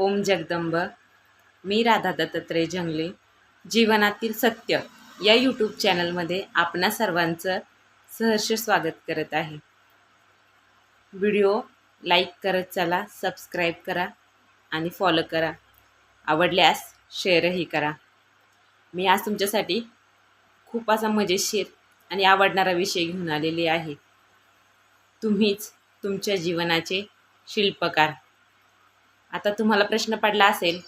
ओम जगदंब. मी राधा दत्तात्रय जंगले. जीवनातील सत्य या यूट्यूब चॅनलमध्ये आपणा सर्वांचं सहर्ष स्वागत करत आहे. व्हिडिओ लाईक करत चला, सबस्क्राईब करा आणि फॉलो करा. आवडल्यास शेअरही करा. मी आज तुमच्यासाठी खूप असा मजेशीर आणि आवडणारा विषय घेऊन आलेले आहे. तुम्हीच तुमच्या जीवनाचे शिल्पकार. आता तुम्हाला प्रश्न पडला असेल,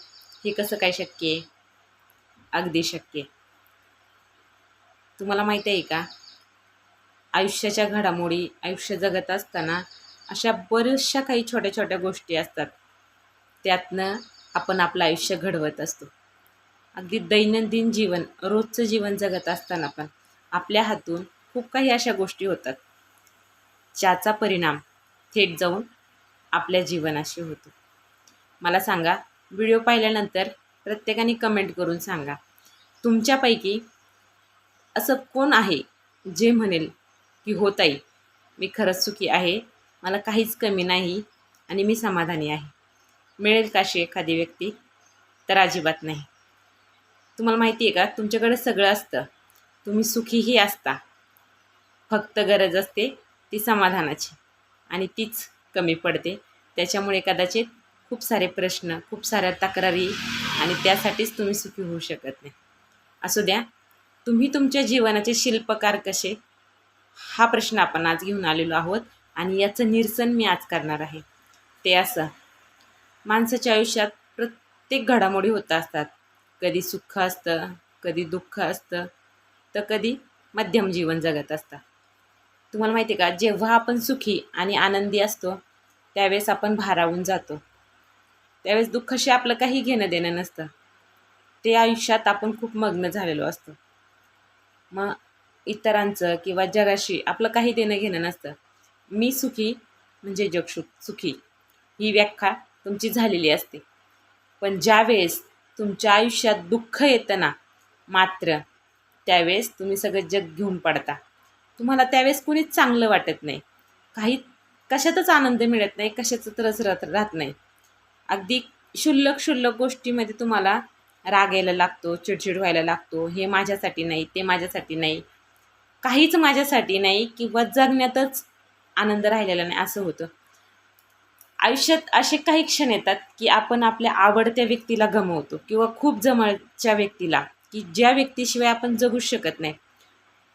हे कसं काय शक्य आहे? अगदी शक्य आहे. तुम्हाला माहिती आहे का, आयुष्याच्या घडामोडी, आयुष्य जगत असताना अशा बऱ्याचशा काही छोट्या छोट्या गोष्टी असतात, त्यातनं आपण आपलं आयुष्य घडवत असतो. अगदी दैनंदिन जीवन, रोजचं जीवन जगत असताना पण आपल्या हातून खूप काही अशा गोष्टी होतात, ज्याचा परिणाम थेट जाऊन आपल्या जीवनाशी होतो. मला सांगा, व्हिडिओ पाहिल्यानंतर प्रत्येकाने कमेंट करून सांगा, तुमच्यापैकी असं कोण आहे जे म्हणेल की हो ताई, मी खरंच सुखी आहे, मला काहीच कमी नाही आणि मी समाधानी आहे. मिळेल का अशी एखादी व्यक्ती? तर अजिबात नाही. तुम्हाला माहिती आहे का, तुमच्याकडे सगळं असतं, तुम्ही सुखीही असता, फक्त गरज असते ती समाधानाची आणि तीच कमी पडते. त्याच्यामुळे कदाचित खूप सारे प्रश्न, खूप साऱ्या तक्रारी आणि त्यासाठीच तुम्ही सुखी होऊ शकत नाही. असू द्या, तुम्ही तुमच्या जीवनाचे शिल्पकार कसे, हा प्रश्न आपण आज घेऊन आलेलो आहोत आणि याचं निरसन मी आज करणार आहे. ते असं, माणसाच्या आयुष्यात प्रत्येक घडामोडी होत असतात. कधी सुख असतं, कधी दुःख असतं, तर कधी मध्यम जीवन जगत असतं. तुम्हाला माहिती आहे का, जेव्हा आपण सुखी आणि आनंदी असतो त्यावेळेस आपण भारावून जातो. त्यावेळेस दुःखाशी आपलं काही घेणं देणं नसतं. ते आयुष्यात आपण खूप मग्न झालेलो असतो. मग इतरांचं किंवा जगाशी आपलं काही देणं घेणं नसतं. मी सुखी म्हणजे जग सुखी, ही व्याख्या तुमची झालेली असते. पण ज्यावेळेस तुमच्या आयुष्यात दुःख येतं ना, मात्र त्यावेळेस तुम्ही सगळं जग घेऊन पडता. तुम्हाला त्यावेळेस कुणीच चांगलं वाटत नाही, काही कशातच आनंद मिळत नाही, कशाचं रस राहत नाही. अगदी क्षुल्लक गोष्टीमध्ये तुम्हाला राग यायला लागतो, चिडचिड व्हायला लागतो. हे माझ्यासाठी नाही, ते माझ्यासाठी नाही, काहीच माझ्यासाठी नाही, किंवा जगण्यातच आनंद राहिलेला नाही, असं होतं. आयुष्यात असे काही क्षण येतात की आपण आपल्या आवडत्या व्यक्तीला गमावतो किंवा खूप जवळच्या व्यक्तीला, की ज्या व्यक्तीशिवाय आपण जगूच शकत नाही.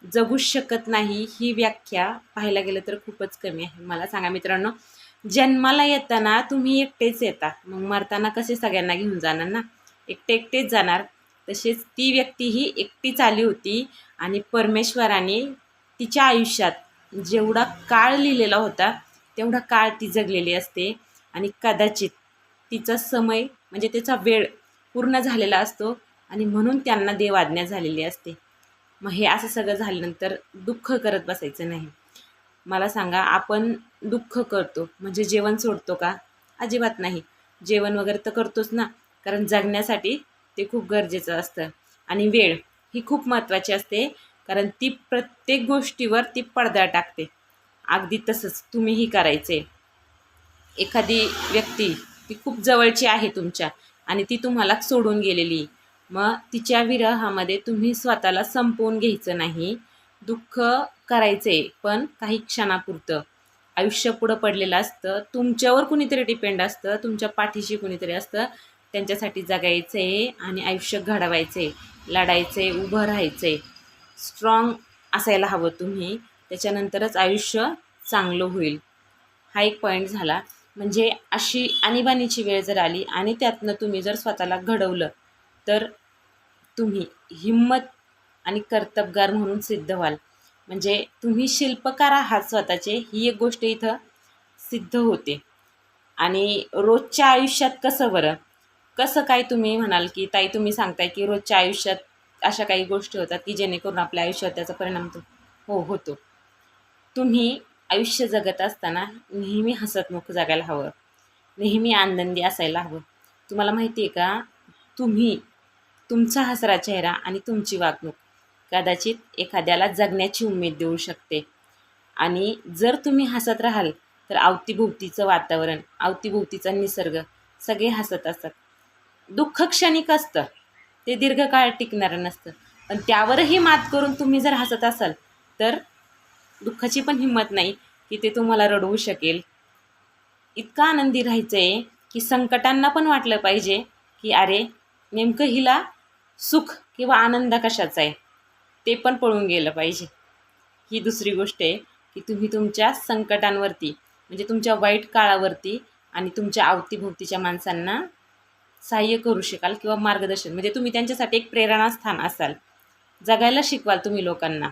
जगूच शकत नाही ही व्याख्या पाहायला गेलं तर खूपच कमी आहे. मला सांगा मित्रांनो, जन्माला येताना तुम्ही एकटेच येता, मग मरताना कसे सगळ्यांना घेऊन जाणार ना, एकटेच जाणार. तसेच ती व्यक्ती ही एकटीच आली होती आणि परमेश्वराने तिच्या आयुष्यात जेवढा काळ लिहिलेला होता तेवढा काळ ती जगलेली असते आणि कदाचित तिचा समय म्हणजे त्याचा वेळ पूर्ण झालेला असतो आणि म्हणून त्यांना देवाज्ञा झालेली असते. मग हे असं सगळं झाल्यानंतर दुःख करत बसायचं नाही. मला सांगा, आपण दुःख करतो म्हणजे जेवण सोडतो का? अजिबात नाही. जेवण वगैरे तर करतोच ना, कारण जगण्यासाठी ते खूप गरजेचं असतं. आणि वेळ ही खूप महत्त्वाची असते, कारण ती प्रत्येक गोष्टीवर ती पडदा टाकते. अगदी तसंच तुम्हीही करायचे. एखादी व्यक्ती ती खूप जवळची आहे तुमच्या आणि ती तुम्हाला सोडून गेलेली, मग तिच्या विरहामध्ये तुम्ही स्वतःला संपवून घ्यायचं नाही. दुःख करायचे, पण काही क्षणापुरतं. आयुष्य पुढं पडलेलं असतं, तुमच्यावर कुणीतरी डिपेंड असतं, तुमच्या पाठीशी कुणीतरी असतं. त्यांच्यासाठी जगायचे आणि आयुष्य घडवायचे, लढायचे, उभं राहायचे, स्ट्रॉंग असायला हवं तुम्ही. त्याच्यानंतरच आयुष्य चांगलं होईल. हा एक पॉईंट झाला. म्हणजे अशी आणीबाणीची वेळ जर आली आणि त्यातनं तुम्ही जर स्वतःला घडवलं, तर तुम्ही हिम्मत आणि कर्तबगार म्हणून सिद्ध व्हाल. म्हणजे तुम्ही शिल्पकार आहात स्वतःचे, ही एक गोष्ट इथं सिद्ध होते. आणि रोजच्या आयुष्यात कसं बरं, कसं काय तुम्ही म्हणाल की ताई तुम्ही सांगताय की रोजच्या आयुष्यात अशा काही गोष्टी होतात की जेणेकरून आपल्या आयुष्यात त्याचा परिणाम होतो. हो, होतो. तुम्ही आयुष्य जगत असताना नेहमी हसतमुख जगायला हवं, नेहमी आनंदी असायला हवं. तुम्हाला माहिती आहे का, तुम्ही तुमचा हसरा चेहरा आणि तुमची वागणूक कदाचित एखाद्याला जगण्याची उमेद देऊ शकते. आणि जर तुम्ही हसत राहाल तर अवतीभोवतीचं वातावरण, अवतीभोवतीचा निसर्ग सगळे हसत असतात. दुःख क्षणिक असतं, ते दीर्घकाळ टिकणारं नसतं. पण त्यावरही मात करून तुम्ही जर हसत असाल तर दुःखाची पण हिंमत नाही की ते तुम्हाला रडवू शकेल. इतका आनंदी राहायचं आहे की संकटांना पण वाटलं पाहिजे की अरे नेमकं हिला सुख किंवा आनंद कशाचा आहे ते पण पळून गेलं पाहिजे. ही दुसरी गोष्ट आहे की तुम्ही तुमच्या संकटांवरती म्हणजे तुमच्या वाईट काळावरती आणि तुमच्या अवतीभोवतीच्या माणसांना सहाय्य करू शकाल किंवा मार्गदर्शन म्हणजे तुम्ही त्यांच्यासाठी एक प्रेरणास्थान असाल. जगायला शिकवाल तुम्ही लोकांना.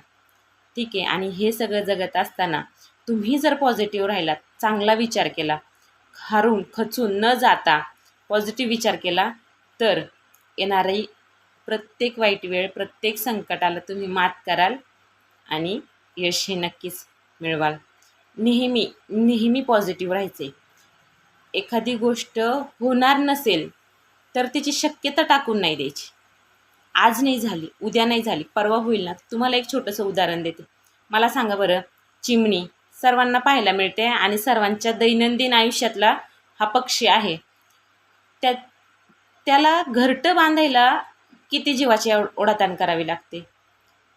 ठीक आहे. आणि हे सगळं जगत असताना तुम्ही जर पॉझिटिव्ह राहिलात, चांगला विचार केला, हारून खचून न जाता पॉझिटिव्ह विचार केला तर येणारी प्रत्येक वाईट वेळ, प्रत्येक संकटाला तुम्ही मात कराल आणि यश हे नक्कीच मिळवाल. नेहमी नेहमी पॉझिटिव्ह राहायचे. एखादी गोष्ट होणार नसेल तर त्याची शक्यता टाकून नाही द्यायची. आज नाही झाली, उद्या नाही झाली, परवा होईल ना. तुम्हाला एक छोटंसं उदाहरण देते. मला सांगा बरं, चिमणी सर्वांना पाहायला मिळते आणि सर्वांच्या दैनंदिन आयुष्यातला हा पक्षी आहे. त्या त्याला घरटं बांधायला किती जीवाची ओढाताण करावी लागते.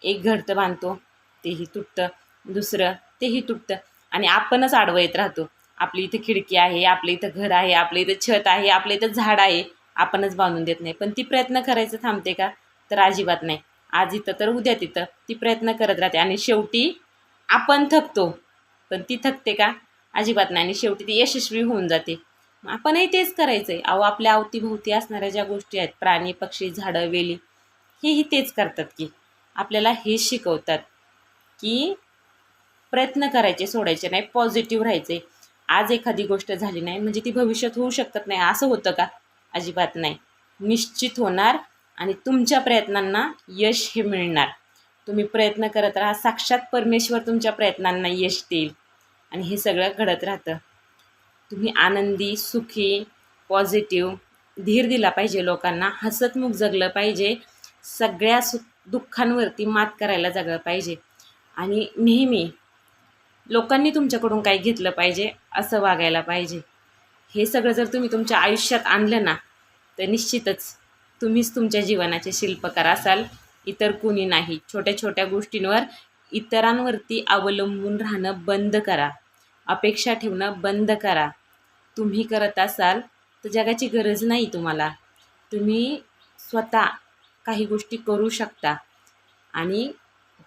एक घरटं बांधतो, तेही तुटतं, दुसरं तेही तुटतं आणि आपणच आडवं येत राहतो. आपली इथं खिडकी आहे, आपलं इथं घर आहे, आपलं इथं छत आहे, आपलं इथं झाड आहे, आपणच बांधून देत नाही. पण ती प्रयत्न करायचं थांबते का? तर अजिबात नाही. आज इथं तर उद्या तिथं ती प्रयत्न करत राहते आणि शेवटी आपण थकतो. पण ती थकते का? अजिबात नाही. आणि शेवटी ती यशस्वी होऊन जाते. आपणही तेच करायचं आहे. अहो, आपल्या अवतीभोवती असणाऱ्या ज्या गोष्टी आहेत, प्राणी, पक्षी, झाडं, वेली, हेही तेच करतात की आपल्याला हेच शिकवतात की प्रयत्न करायचे सोडायचे नाही, पॉझिटिव्ह राहायचे. आज एखादी गोष्ट झाली नाही म्हणजे ती भविष्यात होऊ शकत नाही असं होतं का? अजिबात नाही. निश्चित होणार आणि तुमच्या प्रयत्नांना यश हे मिळणार. तुम्ही प्रयत्न करत राहा, साक्षात परमेश्वर तुमच्या प्रयत्नांना यश देईल आणि हे सगळं घडत राहतं. तुम्ही आनंदी, सुखी, पॉझिटिव्ह, धीर दिला पाहिजे लोकांना, हसतमुख जगलं पाहिजे, सगळ्या दुःखांवरती मात करायला जगलं पाहिजे आणि नेहमी लोकांनी तुमच्याकडून काय घेतलं पाहिजे असं वागायला पाहिजे. हे सगळं जर तुम्ही तुमच्या आयुष्यात आणलं ना तर निश्चितच तुम्हीच तुमच्या जीवनाचे शिल्पकार असाल, इतर कुणी नाही. छोट्या छोट्या गोष्टींवर इतरांवरती अवलंबून राहणं बंद करा, अपेक्षा ठेवणं बंद करा. तुम्ही करत असाल तर जगाची गरज नाही तुम्हाला. तुम्ही स्वतः काही गोष्टी करू शकता आणि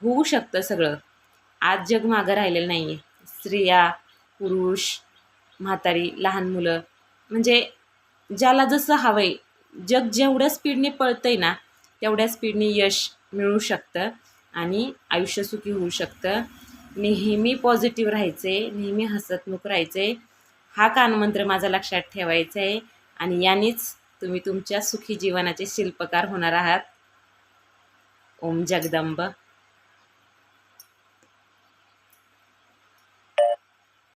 होऊ शकतं सगळं. आज जग मागं राहिलेलं नाही आहे. स्त्रिया, पुरुष, म्हातारी, लहान मुलं म्हणजे ज्याला जसं हवं आहे, जग जेवढ्या स्पीडने पळतं आहे ना तेवढ्या स्पीडने यश मिळू शकतं आणि आयुष्य सुखी होऊ शकतं. नेहमी पॉझिटिव्ह राहायचे, नेहमी हसतमुख राहायचे. हा कानमंत्र माझा लक्षात ठेवायचा आहे आणि यानेच तुम्ही तुमच्या सुखी जीवनाचे शिल्पकार होणार आहात. ओम जगदंब.